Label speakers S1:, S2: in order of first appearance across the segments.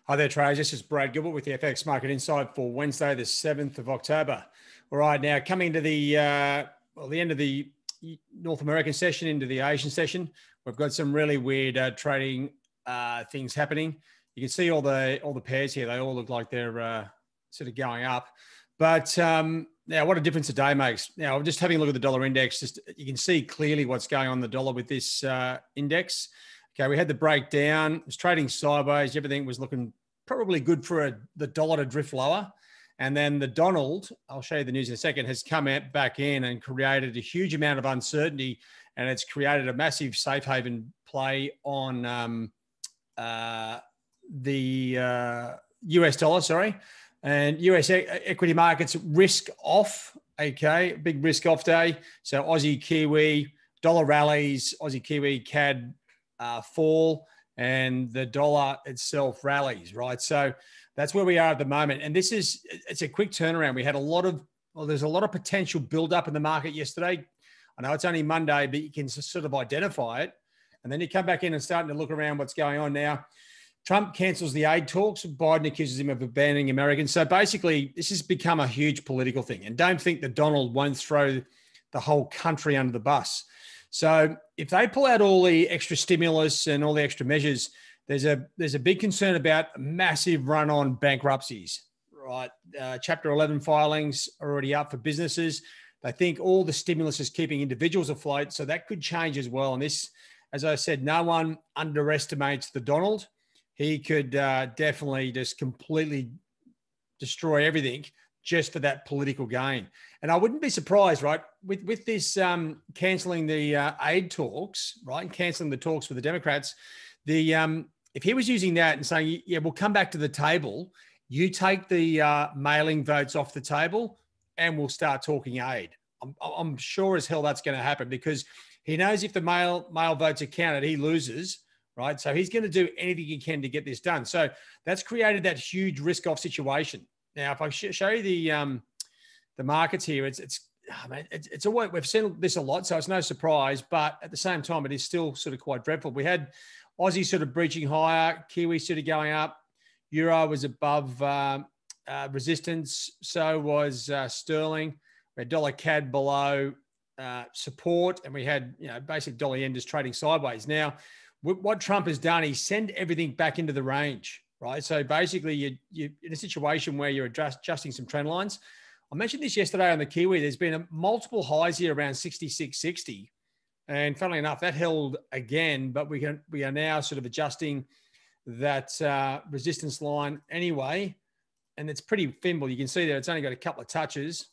S1: Hi there, traders. This is Brad Gilbert with the FX Market Insight for Wednesday, the 7th of October. All right, now coming to the end of the North American session, into the Asian session, we've got some really weird trading things happening. You can see all the pairs here; they all look like they're sort of going up. But now, what a difference a day makes. Now, I'm just having a look at the dollar index. Just you can see clearly what's going on in the dollar with this index. Okay, we had the breakdown. It was trading sideways. Everything was looking probably good for the dollar to drift lower. And then the Donald, I'll show you the news in a second, has come back in and created a huge amount of uncertainty. And it's created a massive safe haven play on the US dollar, sorry. And US equity markets risk off, okay, big risk off day. So Aussie, Kiwi, dollar rallies, Aussie, Kiwi, CAD, fall, and the dollar itself rallies, right? So that's where we are at the moment. And it's a quick turnaround. We had there's a lot of potential build up in the market yesterday. I know it's only Monday, but you can sort of identify it. And then you come back in and starting to look around what's going on now. Trump cancels the aid talks. Biden accuses him of abandoning Americans. So basically, this has become a huge political thing. And don't think that Donald won't throw the whole country under the bus. So if they pull out all the extra stimulus and all the extra measures, there's a big concern about a massive run on bankruptcies, right? Chapter 11 filings are already up for businesses. They think all the stimulus is keeping individuals afloat, so that could change as well. And this, as I said, no one underestimates the Donald. He could definitely just completely destroy everything just for that political gain. And I wouldn't be surprised, right, with this cancelling the aid talks, right, cancelling the talks with the Democrats, if he was using that and saying, yeah, we'll come back to the table, you take the mailing votes off the table and we'll start talking aid. I'm sure as hell that's going to happen, because he knows if the mail votes are counted, he loses, right? So he's going to do anything he can to get this done. So that's created that huge risk-off situation. Now, if I show you the markets here, it's always, we've seen this a lot, so it's no surprise. But at the same time, it is still sort of quite dreadful. We had Aussie sort of breaching higher, Kiwi sort of going up, Euro was above resistance, so was sterling. We had dollar CAD below support, and we had basic dollar yen just trading sideways. Now, what Trump has done, he sent everything back into the range. Right. So basically, you're in a situation where you're adjusting some trend lines. I mentioned this yesterday on the Kiwi. There's been multiple highs here around 66.60. And funnily enough, that held again, but we are now sort of adjusting that resistance line anyway. And it's pretty thimble. You can see there, it's only got a couple of touches.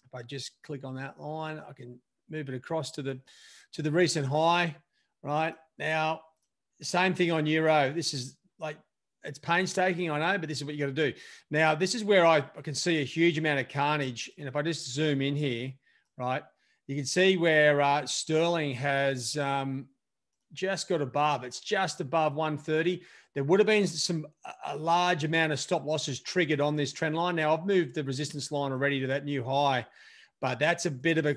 S1: If I just click on that line, I can move it across to the recent high. Right now, same thing on Euro. This is like, it's painstaking, I know, but this is what you got to do. Now, this is where I can see a huge amount of carnage. And if I just zoom in here, right, you can see where sterling has just got above. It's just above 130. There would have been a large amount of stop losses triggered on this trend line. Now, I've moved the resistance line already to that new high, but that's a bit of a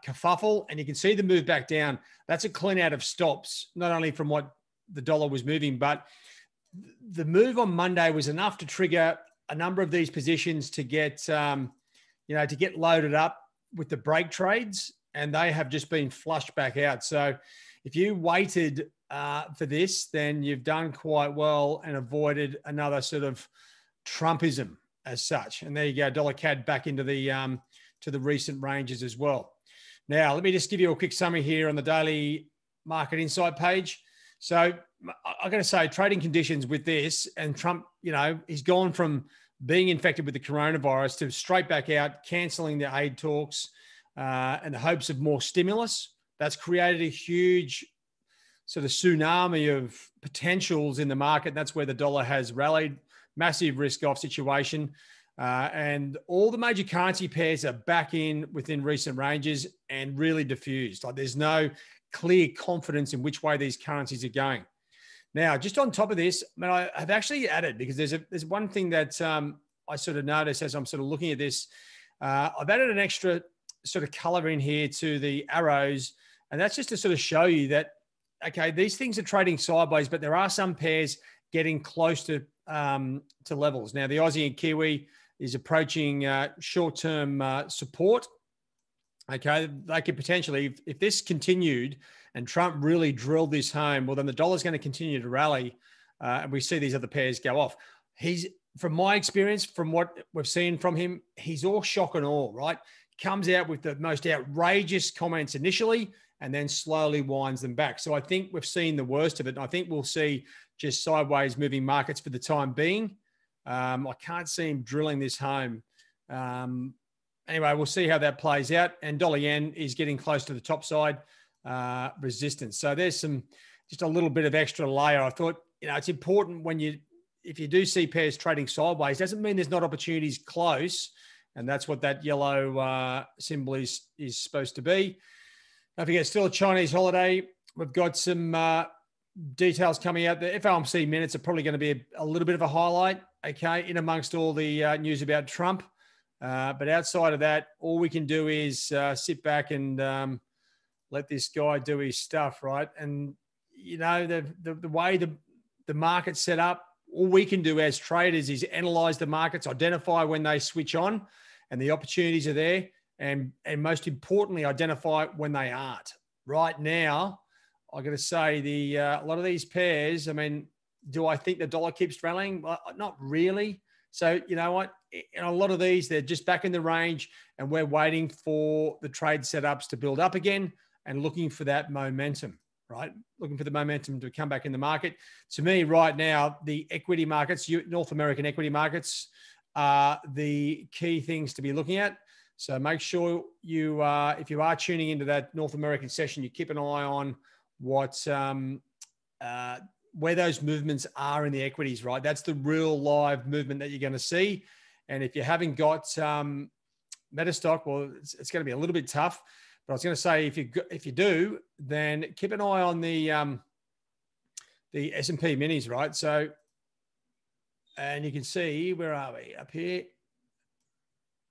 S1: kerfuffle. And you can see the move back down. That's a clean out of stops, not only from what the dollar was moving, but the move on Monday was enough to trigger a number of these positions to get, to get loaded up with the break trades, and they have just been flushed back out. So if you waited for this, then you've done quite well and avoided another sort of Trumpism as such. And there you go, dollar CAD back into to the recent ranges as well. Now, let me just give you a quick summary here on the daily market insight page. So I got to say, trading conditions with this, and Trump, he's gone from being infected with the coronavirus to straight back out, cancelling the aid talks and the hopes of more stimulus. That's created a huge sort of tsunami of potentials in the market. And that's where the dollar has rallied, massive risk off situation. And all the major currency pairs are back within recent ranges and really diffused. Like there's no clear confidence in which way these currencies are going. Now, just on top of this, I have actually added, because there's one thing that I sort of noticed as I'm sort of looking at this. I've added an extra sort of color in here to the arrows, and that's just to sort of show you that, okay, these things are trading sideways, but there are some pairs getting close to levels. Now, the Aussie and Kiwi is approaching short-term support. Okay, they could potentially, if this continued and Trump really drilled this home, well, then the dollar's going to continue to rally, and we see these other pairs go off. From my experience, from what we've seen from him, he's all shock and awe, right? Comes out with the most outrageous comments initially and then slowly winds them back. So I think we've seen the worst of it. And I think we'll see just sideways moving markets for the time being. I can't see him drilling this home. Anyway, we'll see how that plays out. And dollar yen is getting close to the top side resistance. So there's just a little bit of extra layer. I thought, it's important if you do see pairs trading sideways, doesn't mean there's not opportunities close. And that's what that yellow symbol is supposed to be. Don't forget, still a Chinese holiday. We've got some details coming out. The FOMC minutes are probably going to be a little bit of a highlight, okay, in amongst all the news about Trump. But outside of that, all we can do is sit back and let this guy do his stuff, right? And, the way the market's set up, all we can do as traders is analyze the markets, identify when they switch on and the opportunities are there. And most importantly, identify when they aren't. Right now, I got to say a lot of these pairs, do I think the dollar keeps rallying? Well, not really. So, you know what? In a lot of these, they're just back in the range and we're waiting for the trade setups to build up again and looking for that momentum, right? Looking for the momentum to come back in the market. To me, right now, the equity markets, North American equity markets, are the key things to be looking at. So make sure if you are tuning into that North American session, you keep an eye on where those movements are in the equities, right? That's the real live movement that you're going to see. And if you haven't got Metastock, well, it's going to be a little bit tough. But I was going to say, if you do, then keep an eye on the S&P minis, right? So, and you can see, where are we? Up here.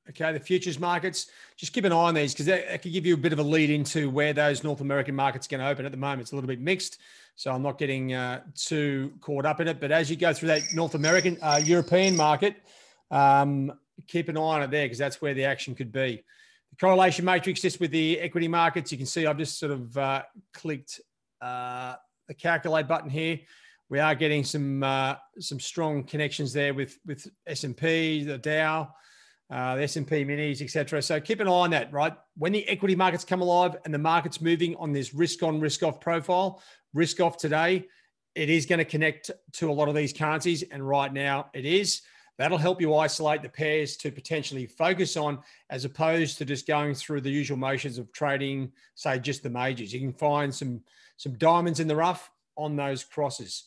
S1: Okay, the futures markets, just keep an eye on these because that could give you a bit of a lead into where those North American markets are going to open. At the moment, it's a little bit mixed, so I'm not getting too caught up in it. But as you go through that North American, European market, keep an eye on it there because that's where the action could be. The correlation matrix just with the equity markets, you can see I've just sort of clicked the calculate button here. We are getting some strong connections there with S&P, the Dow, the S&P minis, etc. So keep an eye on that, right? When the equity markets come alive and the market's moving on this risk on, risk off profile, risk off today, it is going to connect to a lot of these currencies. And right now it is. That'll help you isolate the pairs to potentially focus on as opposed to just going through the usual motions of trading, say, just the majors. You can find some diamonds in the rough on those crosses.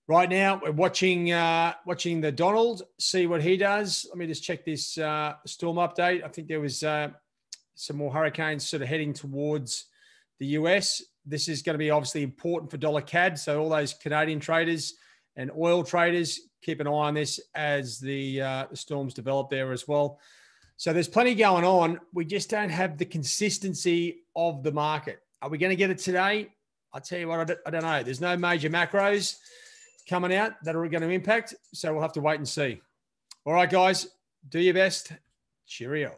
S1: Right now, we're watching the Donald, see what he does. Let me just check this storm update. I think there was some more hurricanes sort of heading towards the US. This is going to be obviously important for dollar CAD. So all those Canadian traders and oil traders, keep an eye on this as the storms develop there as well. So there's plenty going on. We just don't have the consistency of the market. Are we going to get it today? I'll tell you what, I don't know. There's no major macros coming out that are going to impact. So we'll have to wait and see. All right, guys, do your best. Cheerio.